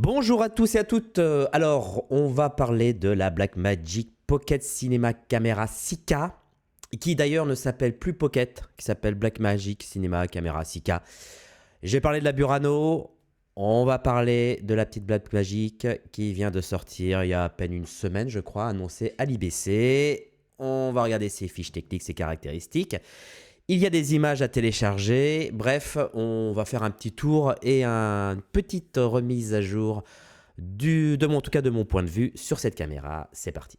Bonjour à tous et à toutes. Alors, on va parler de la Blackmagic Pocket Cinema Camera 6K, qui d'ailleurs ne s'appelle plus Pocket, qui s'appelle Blackmagic Cinema Camera 6K. J'ai parlé de la Burano, on va parler de la petite Blackmagic qui vient de sortir il y a à peine une semaine, je crois, annoncée à l'IBC. On va regarder ses fiches techniques, ses caractéristiques. Il y a des images à télécharger, bref, on va faire un petit tour et une petite remise à jour en tout cas de mon point de vue sur cette caméra. C'est parti.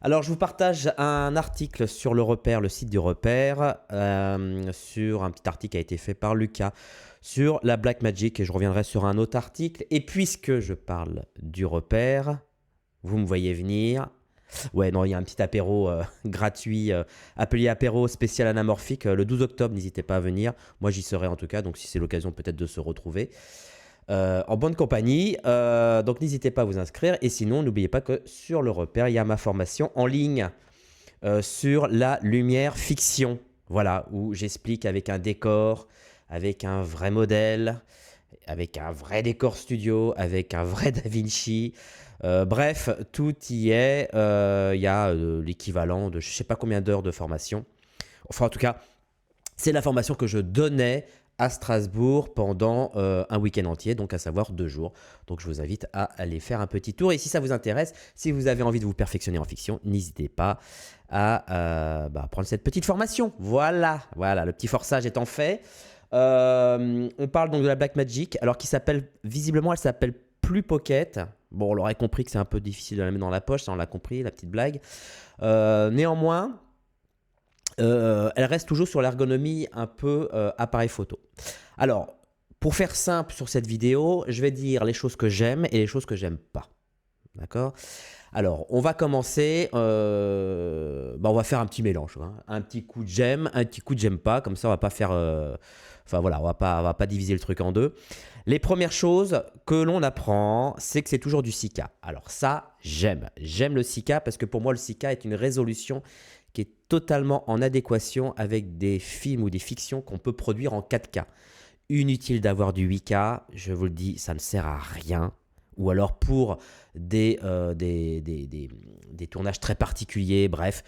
Alors, je vous partage un article sur le repère, le site du repère, sur un petit article qui a été fait par Lucas sur la Blackmagic, et je reviendrai sur un autre article. Et puisque je parle du repère, vous me voyez venir. Ouais, non, il y a un petit apéro gratuit, appelé apéro spécial anamorphique, le 12 octobre, n'hésitez pas à venir. Moi, j'y serai en tout cas, donc si c'est l'occasion peut-être de se retrouver. En bonne compagnie, donc n'hésitez pas à vous inscrire. Et sinon, n'oubliez pas que sur le repère, il y a ma formation en ligne sur la lumière fiction. Voilà, où j'explique avec un décor, avec un vrai modèle, avec un vrai décor studio, avec un vrai DaVinci. Bref, tout y est. Il y a l'équivalent de je ne sais pas combien d'heures de formation. Enfin, en tout cas, c'est la formation que je donnais à Strasbourg pendant un week-end entier, donc à savoir 2 jours. Donc je vous invite à aller faire un petit tour. Et si ça vous intéresse, si vous avez envie de vous perfectionner en fiction, n'hésitez pas à prendre cette petite formation. Voilà, le petit forçage étant fait. On parle donc de la Blackmagic, alors qui s'appelle, visiblement elle s'appelle plus Pocket. Bon, on l'aurait compris que c'est un peu difficile de la mettre dans la poche, ça on l'a compris, la petite blague. Néanmoins, elle reste toujours sur l'ergonomie un peu appareil photo. Alors, pour faire simple sur cette vidéo, je vais dire les choses que j'aime et les choses que j'aime pas. D'accord ? Alors, on va commencer, on va faire un petit mélange. Hein. Un petit coup de j'aime, un petit coup de j'aime pas. Comme ça, on va pas faire... on va pas diviser le truc en deux. Les premières choses que l'on apprend, c'est que c'est toujours du 6K. Alors ça, j'aime. J'aime le 6K parce que pour moi, le 6K est une résolution qui est totalement en adéquation avec des films ou des fictions qu'on peut produire en 4K. Inutile d'avoir du 8K, je vous le dis, ça ne sert à rien. Ou alors pour des tournages très particuliers, bref.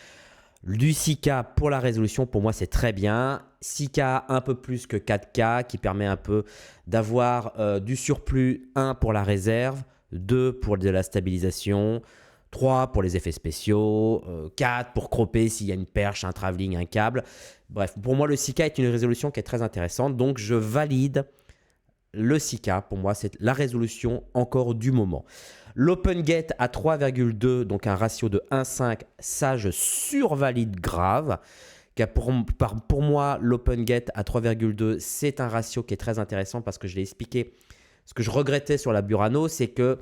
Du 6K pour la résolution, pour moi, c'est très bien. 6K un peu plus que 4K qui permet un peu d'avoir du surplus. 1 pour la réserve, 2 pour de la stabilisation, 3 pour les effets spéciaux, 4 pour cropper s'il y a une perche, un travelling, un câble. Bref, pour moi, le 6K est une résolution qui est très intéressante. Donc, je valide le 6K. Pour moi, c'est la résolution encore du moment. L'OpenGate à 3,2, donc un ratio de 1,5, ça, je survalide grave. Car pour moi, l'OpenGate à 3,2, c'est un ratio qui est très intéressant parce que je l'ai expliqué. Ce que je regrettais sur la Burano, c'est que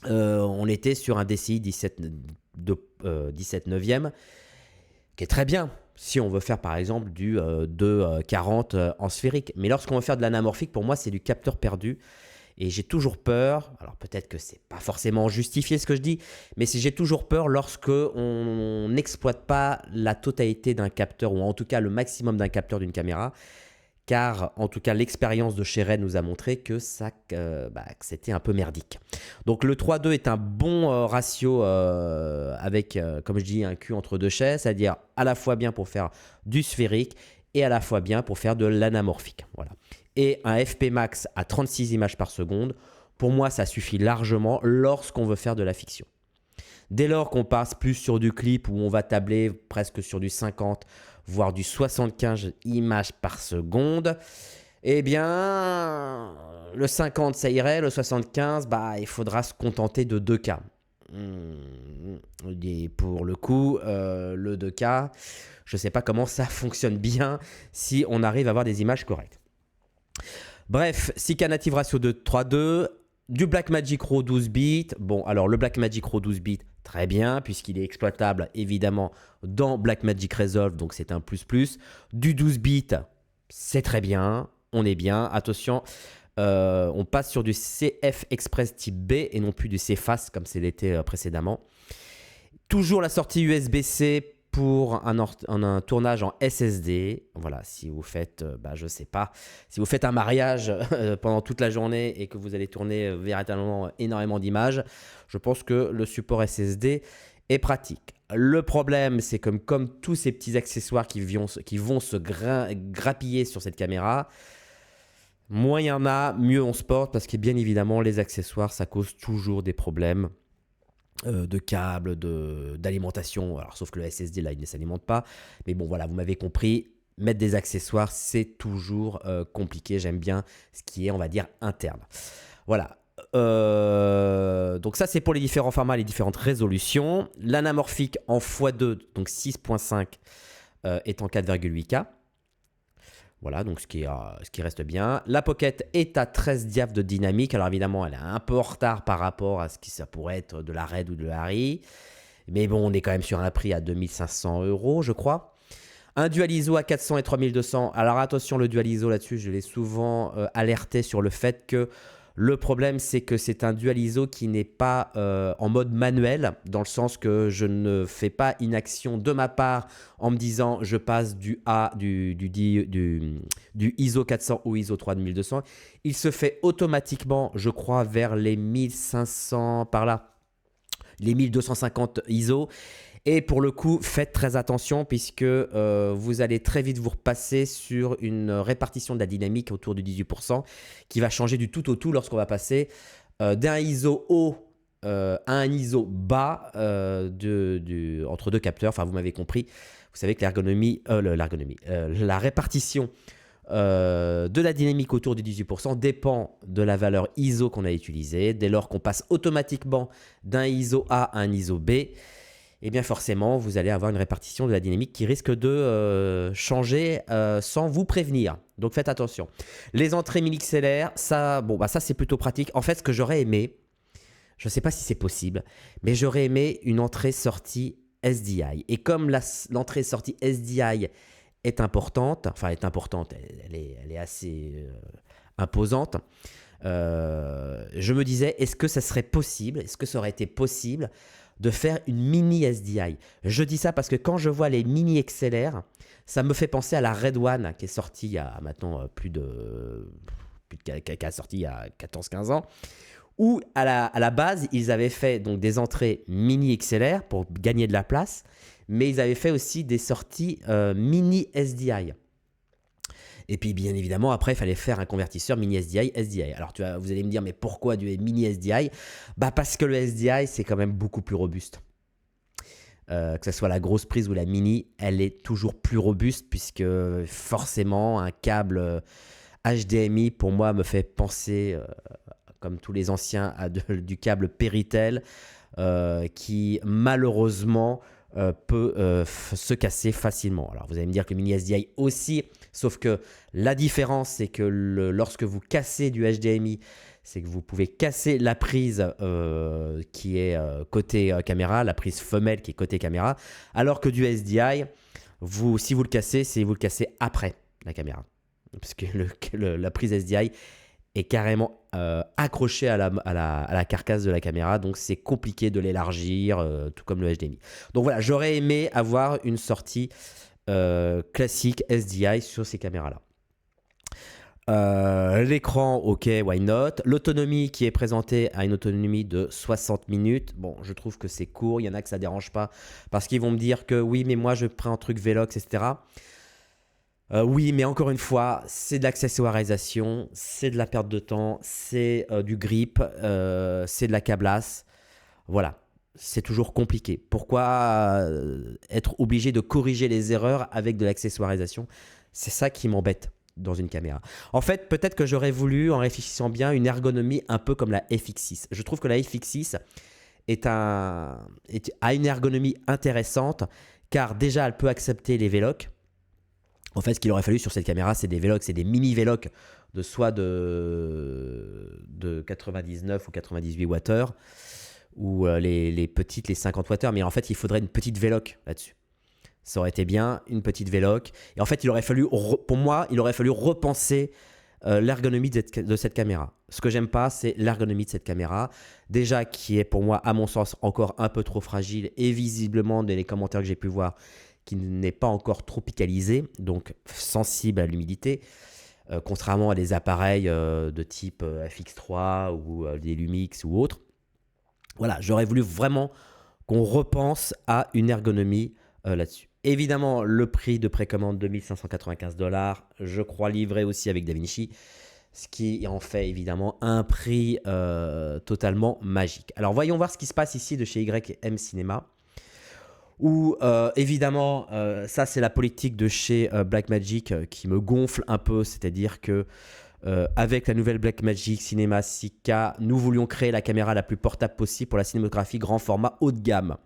on était sur un DCI 17 neuvième, qui est très bien si on veut faire par exemple du 2,40 en sphérique. Mais lorsqu'on veut faire de l'anamorphique, pour moi, c'est du capteur perdu. Et j'ai toujours peur, alors peut-être que ce n'est pas forcément justifié ce que je dis, mais j'ai toujours peur lorsque on n'exploite pas la totalité d'un capteur, ou en tout cas le maximum d'un capteur d'une caméra. Car en tout cas, l'expérience de chez Red nous a montré que que c'était un peu merdique. Donc le 3.2 est un bon ratio avec, comme je dis, un cul entre deux chaises, c'est-à-dire à la fois bien pour faire du sphérique et à la fois bien pour faire de l'anamorphique. Voilà. Et un FP max à 36 images par seconde, pour moi, ça suffit largement lorsqu'on veut faire de la fiction. Dès lors qu'on passe plus sur du clip où on va tabler presque sur du 50, voire du 75 images par seconde, eh bien, le 50, ça irait. Le 75, il faudra se contenter de 2K. Et pour le coup, le 2K, je ne sais pas comment ça fonctionne bien si on arrive à avoir des images correctes. Bref, 6K native ratio de 3.2, du Blackmagic RAW 12 bits. Bon, alors le Blackmagic RAW 12 bits, très bien, puisqu'il est exploitable évidemment dans Blackmagic Resolve, donc c'est un plus. Du 12 bits, c'est très bien, on est bien. Attention, On passe sur du CF Express type B et non plus du CFast comme c'est l'était précédemment. Toujours la sortie USB-C pour un tournage en SSD. Voilà, si vous faites, je sais pas, si vous faites un mariage pendant toute la journée et que vous allez tourner véritablement énormément d'images, je pense que le support SSD est pratique. Le problème, c'est que comme tous ces petits accessoires qui vont se grappiller sur cette caméra, moins il y en a, mieux on se porte parce que bien évidemment, les accessoires, ça cause toujours des problèmes de câbles, d'alimentation. Alors, sauf que le SSD, là, il ne s'alimente pas. Mais bon, voilà, vous m'avez compris. Mettre des accessoires, c'est toujours compliqué. J'aime bien ce qui est, on va dire, interne. Voilà. Donc ça, c'est pour les différents formats, les différentes résolutions. L'anamorphique en x2, donc 6.5, est en 4,8K. Voilà, donc ce qui reste bien. La Pocket est à 13 diaph de dynamique. Alors évidemment, elle est un peu en retard par rapport à ce qui ça pourrait être de la Red ou de la Harry. Mais bon, on est quand même sur un prix à 2500 €, je crois. Un dual ISO à 400 et 3200. Alors attention, le dual ISO là-dessus, je l'ai souvent alerté sur le fait que le problème, c'est que c'est un dual ISO qui n'est pas en mode manuel, dans le sens que je ne fais pas une action de ma part en me disant je passe du ISO 400 au ISO 3200. Il se fait automatiquement, je crois, vers les 1500 par là, les 1250 ISO. Et pour le coup, faites très attention puisque vous allez très vite vous repasser sur une répartition de la dynamique autour de 18% qui va changer du tout au tout lorsqu'on va passer d'un ISO haut à un ISO bas entre deux capteurs. Enfin, vous m'avez compris. Vous savez que la répartition de la dynamique autour de 18% dépend de la valeur ISO qu'on a utilisée. Dès lors qu'on passe automatiquement d'un ISO A à un ISO B, et bien forcément, vous allez avoir une répartition de la dynamique qui risque de changer sans vous prévenir. Donc faites attention. Les entrées mini XLR, ça c'est plutôt pratique. En fait, ce que j'aurais aimé, je ne sais pas si c'est possible, mais j'aurais aimé une entrée-sortie SDI. Et comme l'entrée sortie SDI est importante, elle est assez imposante, je me disais, est-ce que ça serait possible, est-ce que ça aurait été possible de faire une mini SDI. Je dis ça parce que quand je vois les mini XLR, ça me fait penser à la Red One qui est sortie il y a maintenant qui a sorti il y a 14-15 ans, où à la base, ils avaient fait donc des entrées mini XLR pour gagner de la place, mais ils avaient fait aussi des sorties mini SDI. Et puis, bien évidemment, après, il fallait faire un convertisseur mini SDI, SDI. Alors, vous allez me dire, mais pourquoi du mini SDI? Parce que le SDI, c'est quand même beaucoup plus robuste. Que ce soit la grosse prise ou la mini, elle est toujours plus robuste puisque forcément, un câble HDMI, pour moi, me fait penser, comme tous les anciens, à du câble Péritel qui, malheureusement, peut se casser facilement. Alors, vous allez me dire que le mini SDI aussi, sauf que la différence, c'est que lorsque vous cassez du HDMI, c'est que vous pouvez casser la prise qui est côté caméra, la prise femelle qui est côté caméra, alors que du SDI, si vous le cassez, c'est vous le cassez après la caméra. Parce que la prise SDI est carrément accrochée à la carcasse de la caméra, donc c'est compliqué de l'élargir, tout comme le HDMI. Donc voilà, j'aurais aimé avoir une sortie classique SDI sur ces caméras-là. L'écran, ok, why not. L'autonomie qui est présentée a une autonomie de 60 minutes. Bon, je trouve que c'est court. Il y en a que ça ne dérange pas parce qu'ils vont me dire que oui, mais moi je prends un truc Velox, etc. Oui, mais encore une fois, c'est de l'accessoirisation, c'est de la perte de temps, c'est du grip, c'est de la câblasse. Voilà, c'est toujours compliqué. Pourquoi être obligé de corriger les erreurs avec de l'accessoirisation? C'est ça qui m'embête dans une caméra. En fait, peut-être que j'aurais voulu, en réfléchissant bien, une ergonomie un peu comme la FX6. Je trouve que la FX6 a une ergonomie intéressante car déjà, elle peut accepter les Velox. En fait, ce qu'il aurait fallu sur cette caméra, c'est des Velox, c'est des mini Velox de soit de 99 ou 98 Wh ou les petites, les 50 Wh. Mais en fait, il faudrait une petite Velox là-dessus. Ça aurait été bien, une petite Velox. Et en fait, pour moi, il aurait fallu repenser l'ergonomie de cette caméra. Ce que j'aime pas, c'est l'ergonomie de cette caméra. Déjà, qui est pour moi, à mon sens, encore un peu trop fragile et visiblement, dans les commentaires que j'ai pu voir, qui n'est pas encore tropicalisé, donc sensible à l'humidité, contrairement à des appareils de type FX3 ou des Lumix ou autres. Voilà, j'aurais voulu vraiment qu'on repense à une ergonomie là-dessus. Évidemment, le prix de précommande, 2595 $, je crois livré aussi avec DaVinci, ce qui en fait évidemment un prix totalement magique. Alors voyons voir ce qui se passe ici de chez YM Cinéma, où évidemment, ça c'est la politique de chez Blackmagic qui me gonfle un peu, c'est-à-dire que avec la nouvelle Blackmagic Cinema 6K, nous voulions créer la caméra la plus portable possible pour la cinématographie grand format haut de gamme.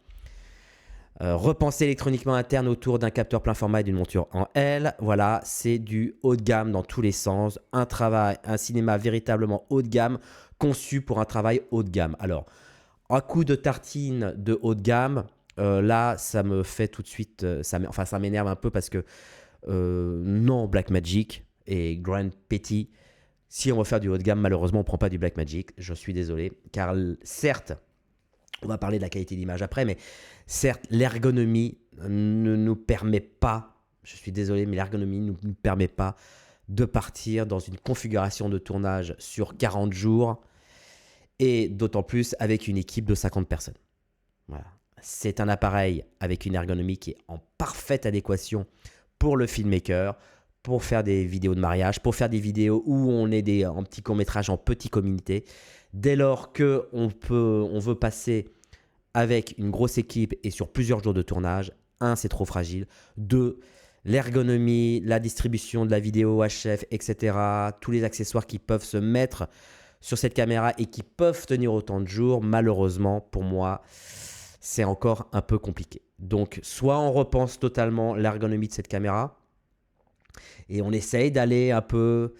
Repenser électroniquement interne autour d'un capteur plein format et d'une monture en L. Voilà, c'est du haut de gamme dans tous les sens. Un cinéma véritablement haut de gamme, conçu pour un travail haut de gamme. Alors, un coup de tartine de haut de gamme, là, ça me fait tout de suite... ça m'énerve un peu parce que non, Blackmagic et Grand Petit, si on veut faire du haut de gamme, malheureusement, on ne prend pas du Blackmagic. Je suis désolé, car certes, on va parler de la qualité d'image après, mais certes, l'ergonomie ne nous permet pas, je suis désolé, mais l'ergonomie ne nous permet pas de partir dans une configuration de tournage sur 40 jours et d'autant plus avec une équipe de 50 personnes. Voilà. C'est un appareil avec une ergonomie qui est en parfaite adéquation pour le filmmaker, pour faire des vidéos de mariage, pour faire des vidéos où on est en petit court-métrage, en petit communauté. Dès lors qu'on veut passer avec une grosse équipe et sur plusieurs jours de tournage, 1, c'est trop fragile. 2, l'ergonomie, la distribution de la vidéo HF, etc., tous les accessoires qui peuvent se mettre sur cette caméra et qui peuvent tenir autant de jours, malheureusement, pour moi, c'est encore un peu compliqué. Donc, soit on repense totalement l'ergonomie de cette caméra et on essaye d'aller un peu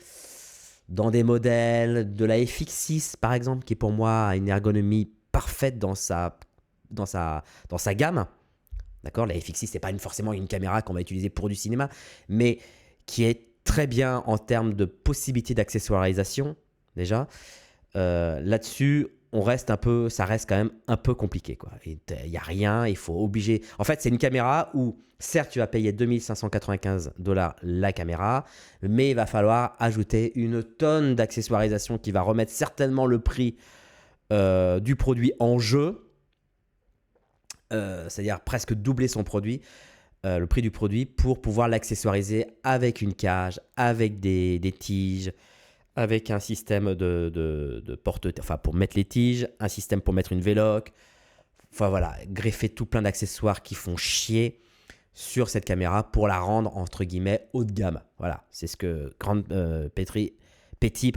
dans des modèles de la FX6, par exemple, qui pour moi a une ergonomie parfaite dans sa gamme. D'accord, la FX6, ce n'est pas forcément une caméra qu'on va utiliser pour du cinéma, mais qui est très bien en termes de possibilités d'accessoirisation, déjà. Là-dessus, ça reste quand même un peu compliqué, quoi. Il n'y a rien, il faut obliger. En fait, c'est une caméra où, certes, tu vas payer 2595 $ la caméra, mais il va falloir ajouter une tonne d'accessoirisation qui va remettre certainement le prix du produit en jeu. C'est-à-dire presque doubler son produit, le prix du produit, pour pouvoir l'accessoiriser avec une cage, avec des tiges, avec un système de porte, enfin pour mettre les tiges, un système pour mettre une V-Lock. Enfin voilà, greffer tout plein d'accessoires qui font chier sur cette caméra pour la rendre entre guillemets haut de gamme. Voilà, c'est ce que Petit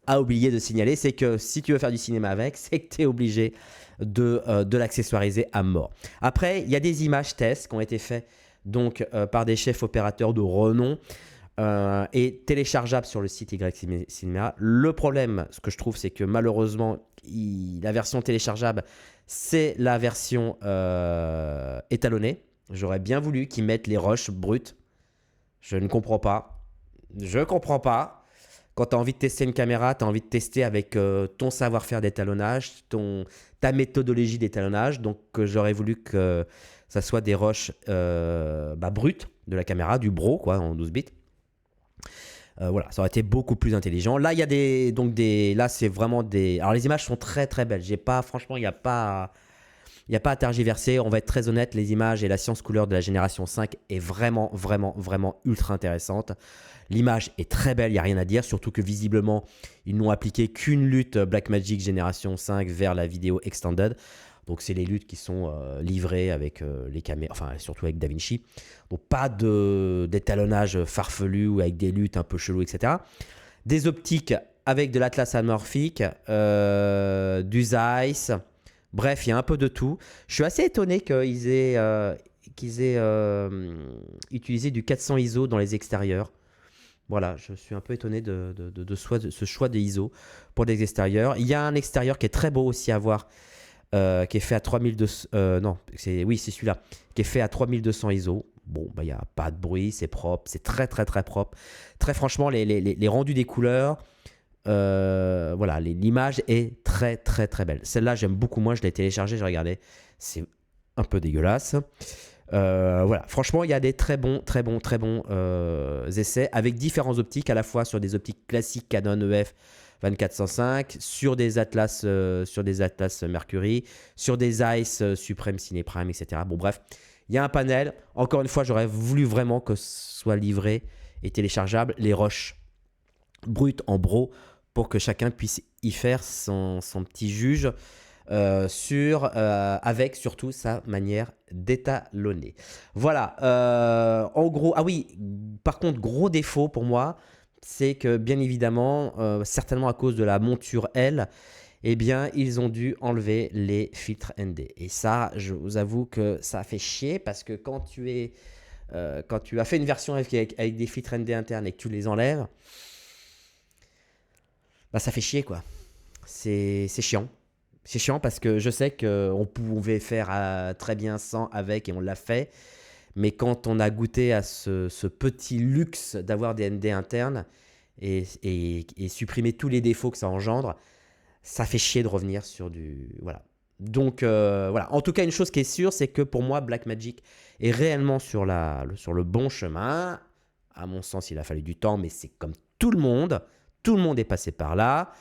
a oublié de signaler, c'est que si tu veux faire du cinéma avec, c'est que tu es obligé de l'accessoiriser à mort. Après, il y a des images tests qui ont été faits donc, par des chefs opérateurs de renom et téléchargeables sur le site Y Cinéma. Le problème, ce que je trouve, c'est que malheureusement, la version téléchargeable, c'est la version étalonnée. J'aurais bien voulu qu'ils mettent les rushs bruts. Je ne comprends pas. Je ne comprends pas. Quand tu as envie de tester une caméra, tu as envie de tester avec ton savoir-faire d'étalonnage, ta méthodologie d'étalonnage. Donc, j'aurais voulu que ça soit des rushs bruts de la caméra, du BRO, quoi, en 12 bits. Voilà, ça aurait été beaucoup plus intelligent. Là, il y a là, c'est vraiment des... Alors, les images sont très, très belles. Franchement, il n'y a pas à tergiverser. On va être très honnête, les images et la science couleur de la génération 5 est vraiment, vraiment, vraiment ultra intéressante. L'image est très belle, il n'y a rien à dire, surtout que visiblement, ils n'ont appliqué qu'une lutte Blackmagic Génération 5 vers la vidéo extended. Donc, c'est les luttes qui sont livrées avec les caméras, enfin, surtout avec DaVinci. Donc, pas d'étalonnage farfelu ou avec des luttes un peu cheloues, etc. Des optiques avec de l'Atlas anamorphique, du Zeiss. Bref, il y a un peu de tout. Je suis assez étonné qu'ils aient utilisé du 400 ISO dans les extérieurs. Voilà, je suis un peu étonné de ce choix des ISO pour des extérieurs. Il y a un extérieur qui est très beau aussi à voir, qui est fait à 3200. C'est celui-là, qui est fait à 3200 ISO. bon, bah, il n'y a pas de bruit, c'est propre, c'est très très très propre. Très franchement, les rendus des couleurs, voilà, l'image est très très très belle. Celle-là, j'aime beaucoup moins, je l'ai téléchargée, j'ai regardé, c'est un peu dégueulasse. Voilà, franchement, il y a des très bons essais avec différents optiques, à la fois sur des optiques classiques Canon EF 2405, sur des Atlas Mercury, sur des Zeiss Supreme Ciné Prime, etc. Bon, bref, il y a un panel. Encore une fois, j'aurais voulu vraiment que ce soit livré et téléchargeable les rushs bruts en bro pour que chacun puisse y faire son petit juge. Avec surtout sa manière d'étalonner. Voilà, en gros, ah oui, par contre, gros défaut pour moi, c'est que bien évidemment, certainement à cause de la monture L, eh bien, ils ont dû enlever les filtres ND. Et ça, je vous avoue que ça a fait chier parce que quand tu as fait une version avec des filtres ND internes et que tu les enlèves, bah ça fait chier quoi. C'est chiant. C'est chiant parce que je sais qu'on pouvait faire très bien sans, avec, et on l'a fait. Mais quand on a goûté à ce petit luxe d'avoir des ND internes et supprimer tous les défauts que ça engendre, ça fait chier de revenir sur du... Voilà. Donc, voilà. En tout cas, une chose qui est sûre, c'est que pour moi, Blackmagic est réellement sur le bon chemin. À mon sens, il a fallu du temps, mais c'est comme tout le monde. Tout le monde est passé par là.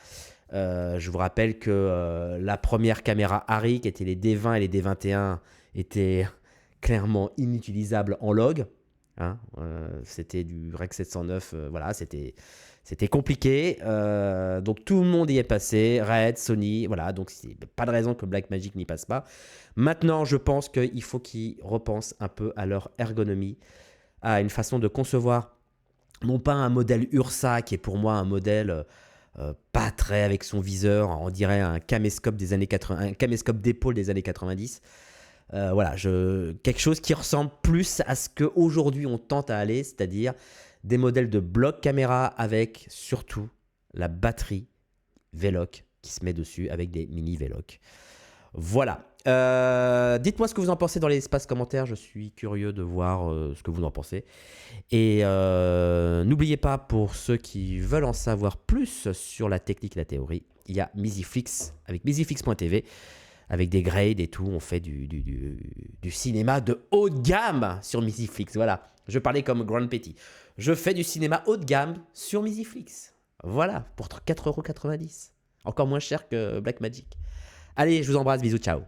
Je vous rappelle que la première caméra Arri, qui était les D20 et les D21, étaient clairement inutilisables en log. Hein, c'était du Rec 709, voilà, c'était compliqué. Donc tout le monde y est passé, Red, Sony, voilà, donc c'est pas de raison que Blackmagic n'y passe pas. Maintenant, je pense qu'il faut qu'ils repensent un peu à leur ergonomie, à une façon de concevoir, non pas un modèle Ursa qui est pour moi un modèle pas très avec son viseur, on dirait un caméscope des années 80, un caméscope d'épaule des années 90. Voilà, quelque chose qui ressemble plus à ce qu'aujourd'hui on tente à aller, c'est-à-dire des modèles de bloc caméra avec surtout la batterie Veloc qui se met dessus avec des mini Veloc. Voilà. Dites-moi ce que vous en pensez dans l'espace commentaire. Je suis curieux de voir ce que vous en pensez. Et n'oubliez pas, pour ceux qui veulent en savoir plus sur la technique et la théorie, il y a Miziflix avec miziflix.tv avec des grades et tout. On fait du cinéma de haut de gamme sur Miziflix. Voilà, je parlais comme Grand Petit. Je fais du cinéma haut de gamme sur Miziflix. Voilà, pour 4,90 €. Encore moins cher que Blackmagic. Allez, je vous embrasse, bisous, ciao.